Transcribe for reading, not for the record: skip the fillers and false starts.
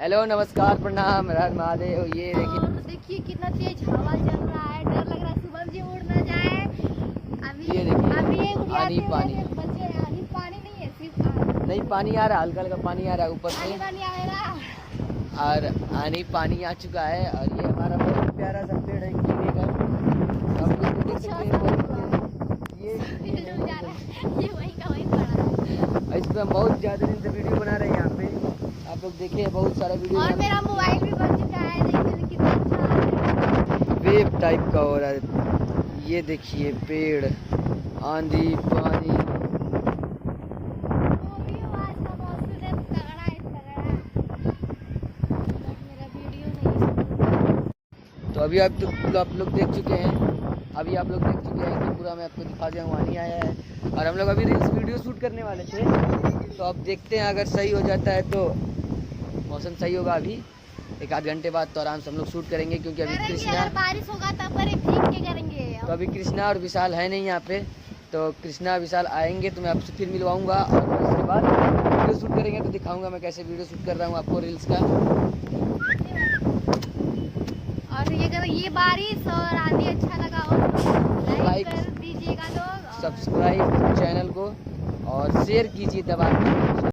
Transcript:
Hello नमस्कार प्रणाम हर महादेव। ये देखिए और देखिए कितना तेज हवा चल रहा है, डर लग रहा है शुभम जी उड़ ना जाए। ये देखिए अभी उड़ाते आनी पानी बच्चे आनी पानी नहीं है, सिर्फ नहीं पानी आ रहा है, हल्का हल्का पानी आ रहा है ऊपर से पानी आएगा। और आनी पानी आ चुका है। और ये हमारा बहुत प्यारा सा पेड़ है कीले का, आप लोग देख सकते हैं। ये ये वही का वही पड़ा है। इस पर हम बहुत ज़्यादा दिन से वीडियो बना रहे हैं। यहाँ पे आप लोग देखे बहुत सारा वीडियो और मेरा मोबाइल भी बन चुका है, देखिए कितना अच्छा है। वेव टाइप का हो रहा है। ये देखिए पेड़, आंधी पानी। वो भी आज का मौसम है, तगड़ा है तगड़ा। मेरा वीडियो नहीं। तो अभी आप लोग देख चुके हैं। अभी आप लोग देख चुके हैं कि पूरा मैं आपको दिखा दिया हूँ, आनी आया है। और हम लोग अभी रील्स वीडियो शूट करने वाले थे, तो अब देखते हैं अगर सही हो जाता है तो मौसम सही होगा। अभी एक आध घंटे बाद तो आराम से हम लोग शूट करेंगे, क्योंकि अभी कृष्णा, अगर बारिश होगा तब पर भीग के करेंगे। तो अभी कृष्णा और विशाल है नहीं यहाँ पे। तो कृष्णा विशाल आएंगे तो मैं आपसे फिर मिलवाऊंगा, और उसके बाद वीडियो शूट करेंगे तो दिखाऊंगा मैं कैसे वीडियो शूट कर रहा हूँ आपको रील्स का। और ये अगर ये बारिश और आंधी अच्छा लगा हो तो लाइक लाइक कर दीजिएगा लोग, सब्सक्राइब चैनल को और शेयर कीजिए दबा के।